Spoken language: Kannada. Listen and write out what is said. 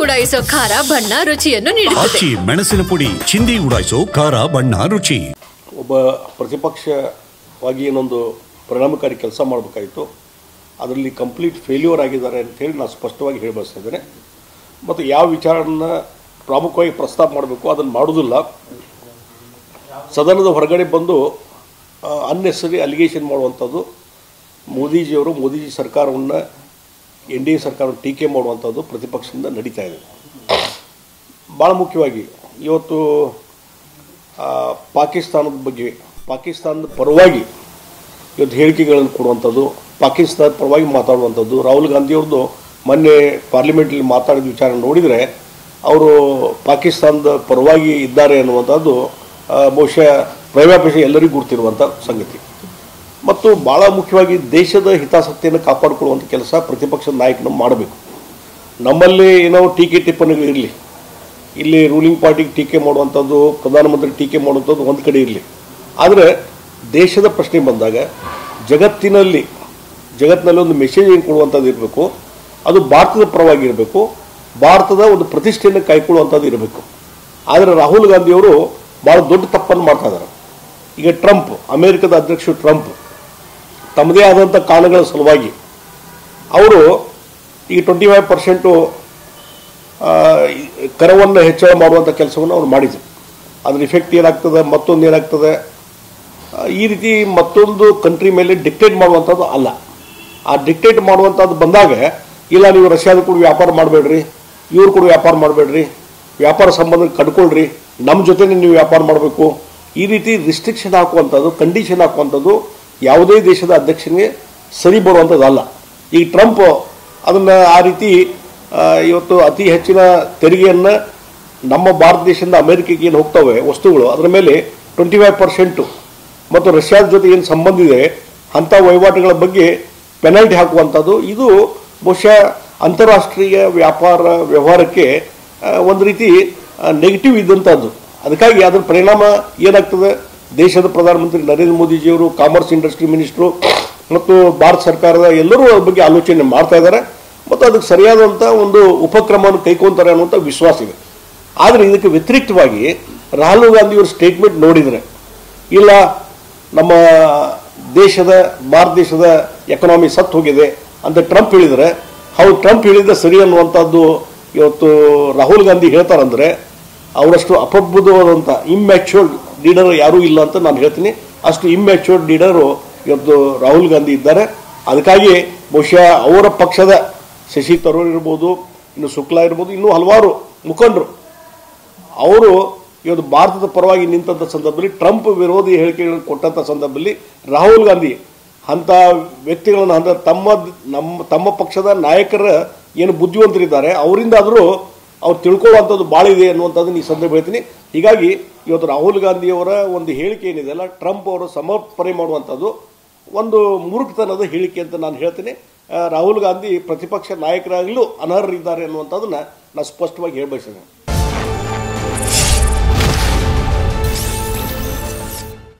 ಉಡಾಯಿಸೋ ಖಾರ ಬಣ್ಣ ರುಚಿಯನ್ನು ನೀಡುತ್ತದೆ. ಮೆಣಸಿನ ಪುಡಿ ಚಿಂದಿ ಉಡಾಯಿಸೋ ಖಾರ ಬಣ್ಣ ರುಚಿ. ಒಬ್ಬ ಪ್ರತಿಪಕ್ಷವಾಗಿ ಏನೊಂದು ಪರಿಣಾಮಕಾರಿ ಕೆಲಸ ಮಾಡಬೇಕಾಯಿತು, ಅದರಲ್ಲಿ ಕಂಪ್ಲೀಟ್ ಫೇಲ್ಯೂರ್ ಆಗಿದ್ದಾರೆ ಅಂತೇಳಿ ನಾನು ಸ್ಪಷ್ಟವಾಗಿ ಹೇಳಿ ಬಯಸ್ತಾ ಇದ್ದೇನೆ. ಮತ್ತು ಯಾವ ವಿಚಾರವನ್ನು ಪ್ರಮುಖವಾಗಿ ಪ್ರಸ್ತಾಪ ಮಾಡಬೇಕು ಅದನ್ನು ಮಾಡೋದಿಲ್ಲ. ಸದನದ ಹೊರಗಡೆ ಬಂದು ಅನ್ನೆಸರಿ ಅಲಿಗೇಷನ್ ಮಾಡುವಂಥದ್ದು, ಮೋದಿಜಿ ಸರ್ಕಾರವನ್ನು NDA ಸರ್ಕಾರವನ್ನು ಟೀಕೆ ಮಾಡುವಂಥದ್ದು ಪ್ರತಿಪಕ್ಷದಿಂದ ನಡೀತಾ ಇದೆ. ಭಾಳ ಮುಖ್ಯವಾಗಿ ಇವತ್ತು ಪಾಕಿಸ್ತಾನದ ಬಗ್ಗೆ, ಪಾಕಿಸ್ತಾನದ ಪರವಾಗಿ ಇವತ್ತು ಹೇಳಿಕೆಗಳನ್ನು ಕೊಡುವಂಥದ್ದು, ಪಾಕಿಸ್ತಾನದ ಪರವಾಗಿ ಮಾತಾಡುವಂಥದ್ದು. ರಾಹುಲ್ ಗಾಂಧಿಯವ್ರದ್ದು ಮೊನ್ನೆ ಪಾರ್ಲಿಮೆಂಟಲ್ಲಿ ಮಾತಾಡಿದ ವಿಚಾರ ನೋಡಿದರೆ ಅವರು ಪಾಕಿಸ್ತಾನದ ಪರವಾಗಿ ಇದ್ದಾರೆ ಅನ್ನುವಂಥದ್ದು ಬಹುಶಃ ಪ್ರೈವಾಪೇಶ ಎಲ್ಲರಿಗೂ ಗುರುತಿರುವಂಥ ಸಂಗತಿ. ಮತ್ತು ಭಾಳ ಮುಖ್ಯವಾಗಿ ದೇಶದ ಹಿತಾಸಕ್ತಿಯನ್ನು ಕಾಪಾಡಿಕೊಳ್ಳುವಂಥ ಕೆಲಸ ಪ್ರತಿಪಕ್ಷದ ನಾಯಕನ ಮಾಡಬೇಕು. ನಮ್ಮಲ್ಲಿ ಏನೋ ಟೀಕೆ ಟಿಪ್ಪಣಿಗಳಿರಲಿ, ಇಲ್ಲಿ ರೂಲಿಂಗ್ ಪಾರ್ಟಿಗೆ ಟೀಕೆ ಮಾಡುವಂಥದ್ದು, ಪ್ರಧಾನಮಂತ್ರಿ ಟೀಕೆ ಮಾಡುವಂಥದ್ದು ಒಂದು ಕಡೆ ಇರಲಿ, ಆದರೆ ದೇಶದ ಪ್ರಶ್ನೆ ಬಂದಾಗ ಜಗತ್ತಿನಲ್ಲಿ ಒಂದು ಮೆಸೇಜ್ ಏನು ಕೊಡುವಂಥದ್ದು ಇರಬೇಕು, ಅದು ಭಾರತದ ಪರವಾಗಿ ಇರಬೇಕು, ಭಾರತದ ಒಂದು ಪ್ರತಿಷ್ಠೆಯನ್ನು ಕಾಯ್ಕೊಳ್ಳುವಂಥದ್ದು ಇರಬೇಕು. ಆದರೆ ರಾಹುಲ್ ಗಾಂಧಿಯವರು ಭಾಳ ದೊಡ್ಡ ತಪ್ಪನ್ನು ಮಾಡ್ತಾ ಇದ್ದಾರೆ. ಈಗ ಟ್ರಂಪ್, ಅಮೇರಿಕದ ಅಧ್ಯಕ್ಷರು ಟ್ರಂಪ್ ತಮ್ಮದೇ ಆದಂಥ ಕಾರಣಗಳ ಸಲುವಾಗಿ ಅವರು ಈ 25% ಕರವನ್ನು ಹೆಚ್ಚಳ ಮಾಡುವಂಥ ಕೆಲಸವನ್ನು ಅವರು ಮಾಡಿದರು. ಅದ್ರ ಇಫೆಕ್ಟ್ ಏನಾಗ್ತದೆ, ಮತ್ತೊಂದು ಏನಾಗ್ತದೆ, ಈ ರೀತಿ ಮತ್ತೊಂದು ಕಂಟ್ರಿ ಮೇಲೆ ಡಿಕ್ಟೇಟ್ ಮಾಡುವಂಥದ್ದು ಅಲ್ಲ. ಆ ಡಿಕ್ಟೇಟ್ ಮಾಡುವಂಥದ್ದು ಬಂದಾಗ ಇಲ್ಲ ನೀವು ರಷ್ಯಾದ ಕೂಡ ವ್ಯಾಪಾರ ಮಾಡಬೇಡ್ರಿ, ಇವ್ರು ಕೂಡ ವ್ಯಾಪಾರ ಮಾಡಬೇಡ್ರಿ, ವ್ಯಾಪಾರ ಸಂಬಂಧ ಕಡ್ಕೊಳ್ರಿ, ನಮ್ಮ ಜೊತೆನೇ ನೀವು ವ್ಯಾಪಾರ ಮಾಡಬೇಕು, ಈ ರೀತಿ ರಿಸ್ಟ್ರಿಕ್ಷನ್ ಹಾಕುವಂಥದ್ದು, ಕಂಡೀಷನ್ ಹಾಕುವಂಥದ್ದು ಯಾವುದೇ ದೇಶದ ಅಧ್ಯಕ್ಷನಿಗೆ ಸರಿ ಬರುವಂಥದ್ದಲ್ಲ. ಈ ಟ್ರಂಪ್ ಅದನ್ನು ಆ ರೀತಿ ಇವತ್ತು ಅತಿ ಹೆಚ್ಚಿನ ತೆರಿಗೆಯನ್ನು ನಮ್ಮ ಭಾರತ ದೇಶದಿಂದ ಅಮೆರಿಕಕ್ಕೆ ಏನು ಹೋಗ್ತವೆ ವಸ್ತುಗಳು, ಅದರ ಮೇಲೆ 25% ಮತ್ತು ರಷ್ಯಾದ ಜೊತೆ ಏನು ಸಂಬಂಧ ಇದೆ ಅಂಥ ವಹಿವಾಟುಗಳ ಬಗ್ಗೆ ಪೆನಾಲ್ಟಿ ಹಾಕುವಂಥದ್ದು, ಇದು ಬಹುಶಃ ಅಂತಾರಾಷ್ಟ್ರೀಯ ವ್ಯವಹಾರಕ್ಕೆ ಒಂದು ರೀತಿ ನೆಗೆಟಿವ್ ಇದ್ದಂಥದ್ದು. ಅದಕ್ಕಾಗಿ ಅದರ ಪರಿಣಾಮ ಏನಾಗ್ತದೆ, ದೇಶದ ಪ್ರಧಾನಮಂತ್ರಿ ನರೇಂದ್ರ ಮೋದಿಜಿಯವರು, ಕಾಮರ್ಸ್ ಇಂಡಸ್ಟ್ರಿ ಮಿನಿಸ್ಟ್ರು ಮತ್ತು ಭಾರತ ಸರ್ಕಾರದ ಎಲ್ಲರೂ ಅದ್ರ ಬಗ್ಗೆ ಆಲೋಚನೆ ಮಾಡ್ತಾ ಇದ್ದಾರೆ ಮತ್ತು ಅದಕ್ಕೆ ಸರಿಯಾದಂಥ ಒಂದು ಉಪಕ್ರಮವನ್ನು ಕೈಗೊಳ್ತಾರೆ ಅನ್ನುವಂಥ ವಿಶ್ವಾಸ ಇದೆ. ಆದರೆ ಇದಕ್ಕೆ ವ್ಯತಿರಿಕ್ತವಾಗಿ ರಾಹುಲ್ ಗಾಂಧಿಯವ್ರ ಸ್ಟೇಟ್ಮೆಂಟ್ ನೋಡಿದರೆ ಇಲ್ಲ ನಮ್ಮ ಭಾರತ ದೇಶದ ಎಕನಾಮಿ ಸತ್ತು ಹೋಗಿದೆ ಅಂತ ಟ್ರಂಪ್ ಹೇಳಿದರೆ, ಹೌದು ಟ್ರಂಪ್ ಹೇಳಿದ ಸರಿ ಅನ್ನುವಂಥದ್ದು ಇವತ್ತು ರಾಹುಲ್ ಗಾಂಧಿ ಹೇಳ್ತಾರಂದರೆ ಅವರಷ್ಟು ಅಪ್ರಬುದ್ಧವಾದಂಥ ಇಮ್ಯಾಚ್ಯೂರ್ಡ್ ಲೀಡರ್ ಯಾರೂ ಇಲ್ಲ ಅಂತ ನಾನು ಹೇಳ್ತೀನಿ. ಅಷ್ಟು ಇಮ್ಯಾಚ್ಯೂರ್ಡ್ ಲೀಡರು ಇವತ್ತು ರಾಹುಲ್ ಗಾಂಧಿ ಇದ್ದಾರೆ. ಅದಕ್ಕಾಗಿ ಬಹುಶಃ ಅವರ ಪಕ್ಷದ ಶಶಿ ತರೂರ್ ಇರ್ಬೋದು, ಇನ್ನು ಶುಕ್ಲಾ ಇರ್ಬೋದು, ಇನ್ನೂ ಹಲವಾರು ಮುಖಂಡರು ಅವರು ಇವತ್ತು ಭಾರತದ ಪರವಾಗಿ ನಿಂತಹ ಸಂದರ್ಭದಲ್ಲಿ, ಟ್ರಂಪ್ ವಿರೋಧಿ ಹೇಳಿಕೆಗಳನ್ನು ಕೊಟ್ಟಂಥ ಸಂದರ್ಭದಲ್ಲಿ ರಾಹುಲ್ ಗಾಂಧಿ ಅಂಥ ವ್ಯಕ್ತಿಗಳನ್ನು ಅಂದರೆ ತಮ್ಮ ಪಕ್ಷದ ನಾಯಕರ ಏನು ಬುದ್ಧಿವಂತರಿದ್ದಾರೆ ಅವರಿಂದಾದರೂ ಅವ್ರು ತಿಳ್ಕೊಳ್ಳುವಂಥದ್ದು ಭಾಳ ಇದೆ ಅನ್ನುವಂಥದ್ದನ್ನು ಈ ಸಂದರ್ಭ ಹೇಳ್ತೀನಿ. ಹೀಗಾಗಿ ಇವತ್ತು ರಾಹುಲ್ ಗಾಂಧಿಯವರ ಒಂದು ಹೇಳಿಕೆ ಏನಿದೆ ಅಲ್ಲ, ಟ್ರಂಪ್ ಅವರು ಸಮರ್ಪಣೆ ಮಾಡುವಂಥದ್ದು ಒಂದು ಮೂರ್ಖತನದ ಹೇಳಿಕೆ ಅಂತ ನಾನು ಹೇಳ್ತೀನಿ. ರಾಹುಲ್ ಗಾಂಧಿ ಪ್ರತಿಪಕ್ಷ ನಾಯಕರಾಗಲೂ ಅನರ್ಹರಿದ್ದಾರೆ ಅನ್ನುವಂಥದ್ದನ್ನು ನಾನು ಸ್ಪಷ್ಟವಾಗಿ ಹೇಳಬಯಸ್ತೇನೆ.